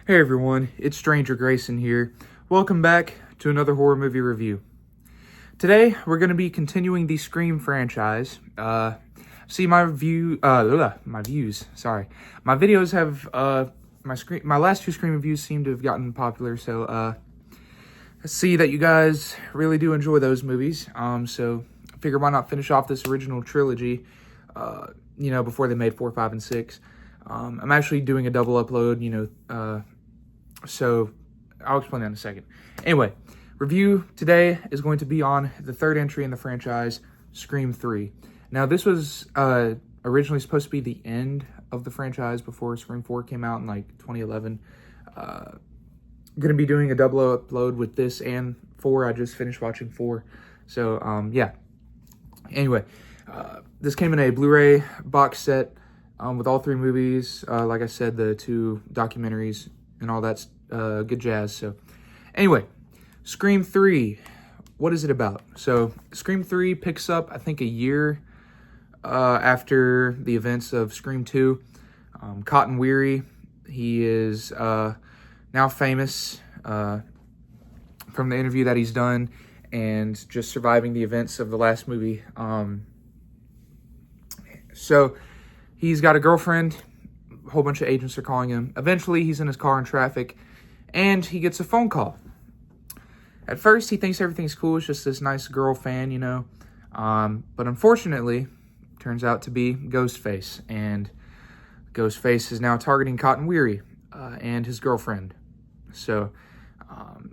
Hey everyone, it's Stranger Grayson here. Welcome back to another horror movie review. Today we're going to be continuing the Scream franchise. See my views. Sorry, my videos have my last two Scream reviews seem to have gotten popular. So I see that you guys really do enjoy those movies. So I figure why not finish off this original trilogy. Before they made 4, 5, and 6. I'm actually doing a double upload. So I'll explain that in a second. Anyway, review today is going to be on the third entry in the franchise, Scream 3. Now, this was originally supposed to be the end of the franchise before Scream 4 came out in 2011. Going to be doing a double upload with this and 4. I just finished watching 4. So, yeah. Anyway, this came in a Blu-ray box set with all 3 movies. Like I said, the 2 documentaries and all that's good jazz. So anyway, Scream 3, what is it about? So Scream 3 picks up, I think, a year after the events of Scream 2. Cotton Weary, he is now famous from the interview that he's done and just surviving the events of the last movie. So he's got a girlfriend. A whole bunch of agents are calling him. Eventually, he's in his car in traffic, and he gets a phone call. At first, he thinks everything's cool. It's just this nice girl fan, But unfortunately, turns out to be Ghostface, and Ghostface is now targeting Cotton Weary and his girlfriend. So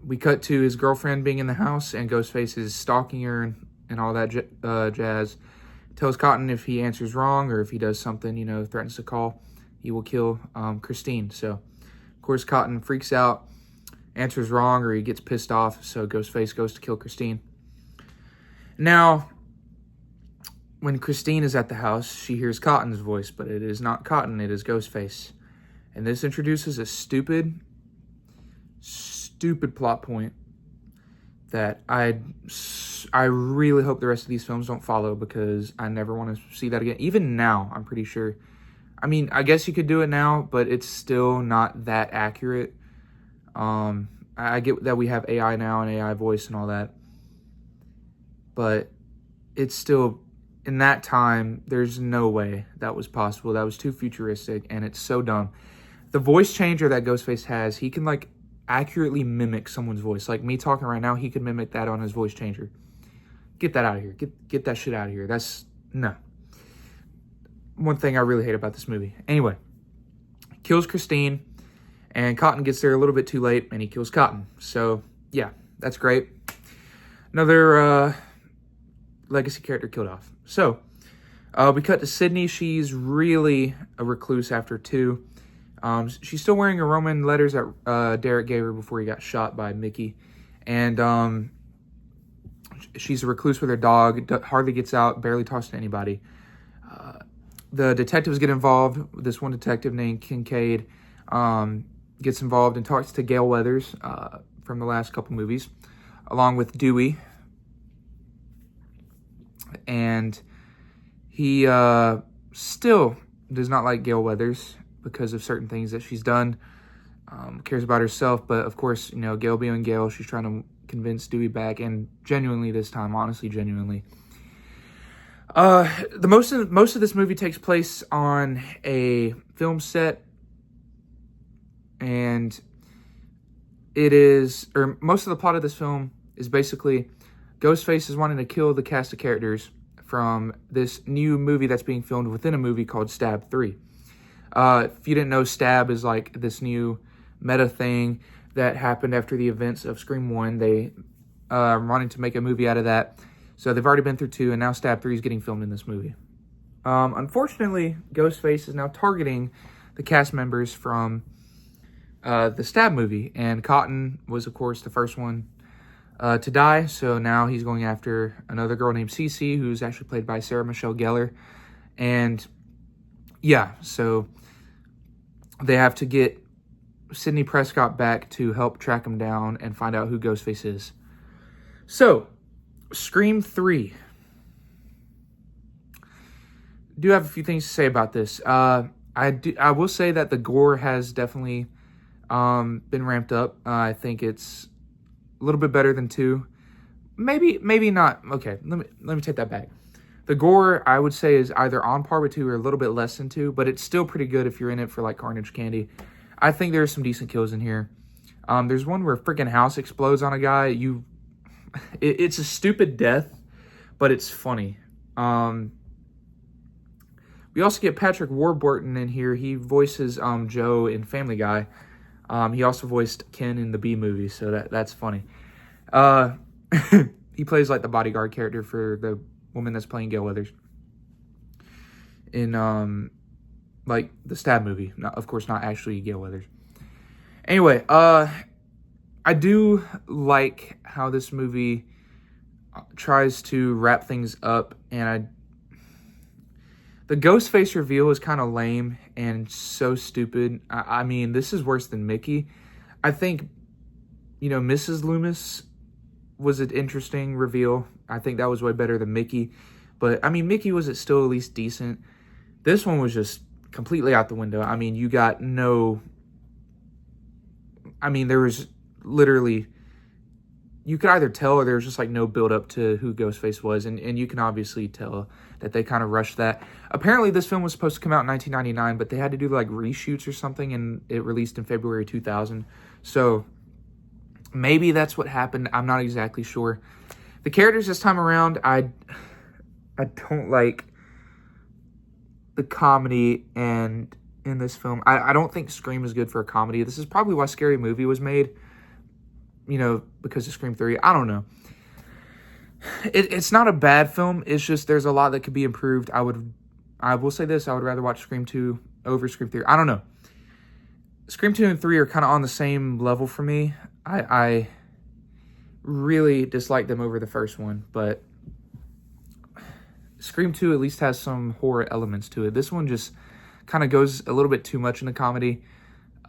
we cut to his girlfriend being in the house, and Ghostface is stalking her and all that jazz. Tells Cotton if he answers wrong or if he does something, threatens to call, he will kill Christine. So, of course, Cotton freaks out, answers wrong, or he gets pissed off, so Ghostface goes to kill Christine. Now, when Christine is at the house, she hears Cotton's voice, but it is not Cotton, it is Ghostface. And this introduces a stupid plot point that I really hope the rest of these films don't follow, because I never want to see that again. Even now, I'm pretty sure. I mean, I guess you could do it now, but it's still not that accurate. I get that we have AI now and AI voice and all that, but it's still, in that time, there's no way that was possible. That was too futuristic, and it's so dumb. The voice changer that Ghostface has, he can, accurately mimic someone's voice. Like me talking right now, he could mimic that on his voice changer. Get that out of here. Get that shit out of here. That's, no. One thing I really hate about this movie. Anyway, kills Christine, and Cotton gets there a little bit too late, and he kills Cotton. So, yeah, that's great. Another legacy character killed off. So, we cut to Sydney. She's really a recluse after 2. She's still wearing her Roman letters that Derek gave her before he got shot by Mickey. And she's a recluse with her dog, hardly gets out, barely talks to anybody. The detectives get involved. This one detective named Kincaid gets involved and talks to Gale Weathers from the last couple movies, along with Dewey. And he still does not like Gale Weathers because of certain things that she's done. Cares about herself, but of course, Gale being Gale, she's trying to convince Dewey back, and genuinely this time, honestly, genuinely. The most of this movie takes place on a film set, and most of the plot of this film is basically Ghostface is wanting to kill the cast of characters from this new movie that's being filmed within a movie called Stab 3. If you didn't know, Stab is this new meta thing that happened after the events of Scream 1. They are wanting to make a movie out of that. So they've already been through 2, and now Stab 3 is getting filmed in this movie. Unfortunately, Ghostface is now targeting the cast members from the Stab movie. And Cotton was, of course, the first one to die. So now he's going after another girl named Cece, who's actually played by Sarah Michelle Gellar. And yeah, so they have to get Sidney Prescott back to help track him down and find out who Ghostface is. So, Scream 3. Do have a few things to say about this. I will say that the gore has definitely been ramped up. I think it's a little bit better than 2. Maybe not. Okay, let me take that back. The gore, I would say, is either on par with 2 or a little bit less than 2, but it's still pretty good if you're in it for, like, carnage candy. I think there's some decent kills in here. There's one where a freaking house explodes on a guy. It's a stupid death, but it's funny. We also get Patrick Warburton in here. He voices Joe in Family Guy. He also voiced Ken in the Bee Movie, so that's funny. He plays, like, the bodyguard character for the woman that's playing Gale Weathers in like the Stab movie. Of course, not actually Gale Weathers. Anyway, I do like how this movie tries to wrap things up, and the Ghostface reveal is kind of lame and so stupid. I mean, this is worse than Mickey. I think, Mrs. Loomis was an interesting reveal. I think that was way better than Mickey. But, I mean, Mickey was still at least decent. This one was just completely out the window. I mean, you got no... I mean, there was literally... You could either tell or there was just, like, no build-up to who Ghostface was. And you can obviously tell that they kind of rushed that. Apparently, this film was supposed to come out in 1999, but they had to do, like, reshoots or something, and it released in February 2000. So, maybe that's what happened. I'm not exactly sure. The characters this time around, I don't like the comedy and in this film. I don't think Scream is good for a comedy. This is probably why Scary Movie was made, because of Scream 3. I don't know. It's not a bad film. It's just there's a lot that could be improved. I will say this. I would rather watch Scream 2 over Scream 3. I don't know. Scream 2 and 3 are kind of on the same level for me. I really dislike them over the first one, but Scream 2 at least has some horror elements to it. This one just kind of goes a little bit too much into comedy,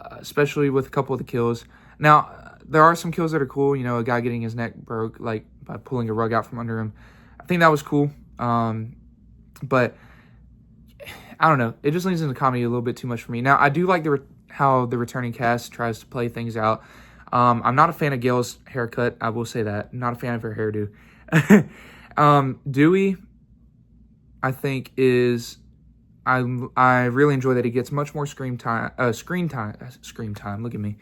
especially with a couple of the kills. Now, there are some kills that are cool. A guy getting his neck broke, like, by pulling a rug out from under him. I think that was cool. But, I don't know. It just leans into comedy a little bit too much for me. Now, I do like how the returning cast tries to play things out. I'm not a fan of Gail's haircut. I will say that. I'm not a fan of her hairdo. Dewey, I think, is... I really enjoy that he gets much more screen time. Look at me.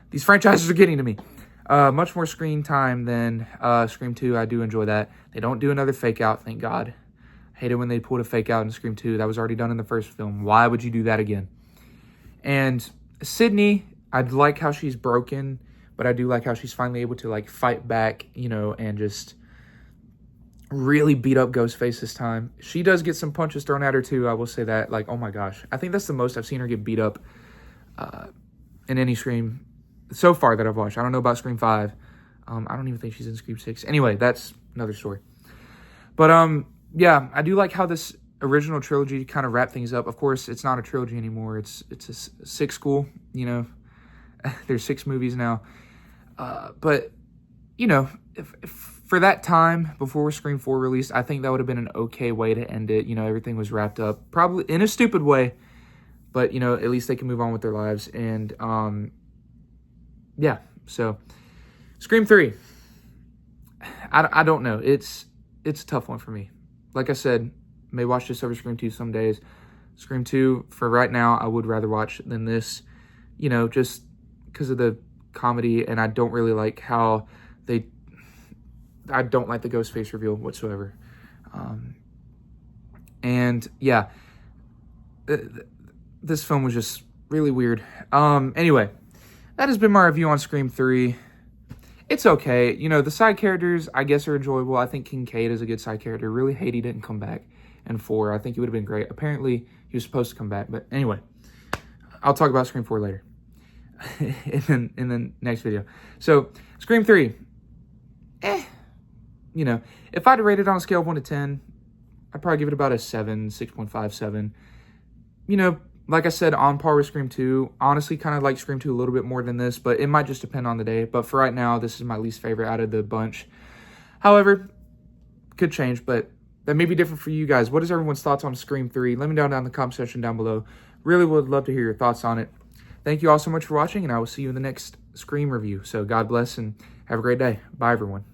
These franchises are getting to me. Much more screen time than Scream 2. I do enjoy that. They don't do another fake out, thank God. I hate it when they pulled a fake out in Scream 2. That was already done in the first film. Why would you do that again? And Sydney, I like how she's broken, but I do like how she's finally able to, like, fight back, and just really beat up Ghostface this time. She does get some punches thrown at her, too. I will say that. Like, oh my gosh. I think that's the most I've seen her get beat up in any Scream so far that I've watched. I don't know about Scream 5. I don't even think she's in Scream 6. Anyway, that's another story. But, yeah, I do like how this original trilogy kind of wrapped things up. Of course, it's not a trilogy anymore. It's a six-school, There's 6 movies now. But, if for that time, before Scream 4 released, I think that would have been an okay way to end it. Everything was wrapped up. Probably in a stupid way. But, at least they can move on with their lives. And, yeah. So, Scream 3. I don't know. It's a tough one for me. Like I said, may watch this over Scream 2 some days. Scream 2, for right now, I would rather watch than this. Just because of the comedy. And I don't really like how I don't like the Ghostface reveal whatsoever. And yeah, this film was just really weird. Anyway, that has been my review on Scream 3. It's okay. The side characters, I guess, are enjoyable. I think Kincaid is a good side character. Really hate he didn't come back in 4. I think he would have been great. Apparently, he was supposed to come back. But anyway, I'll talk about Scream 4 later in the next video. So, Scream 3. If I'd rate it on a scale of 1 to 10, I'd probably give it about a 7, 6.5, 7. Like I said, on par with Scream 2. Honestly, kind of like Scream 2 a little bit more than this, but it might just depend on the day. But for right now, this is my least favorite out of the bunch. However, could change, but that may be different for you guys. What is everyone's thoughts on Scream 3? Let me know down in the comment section down below. Really would love to hear your thoughts on it. Thank you all so much for watching, and I will see you in the next Scream review. So God bless and have a great day. Bye, everyone.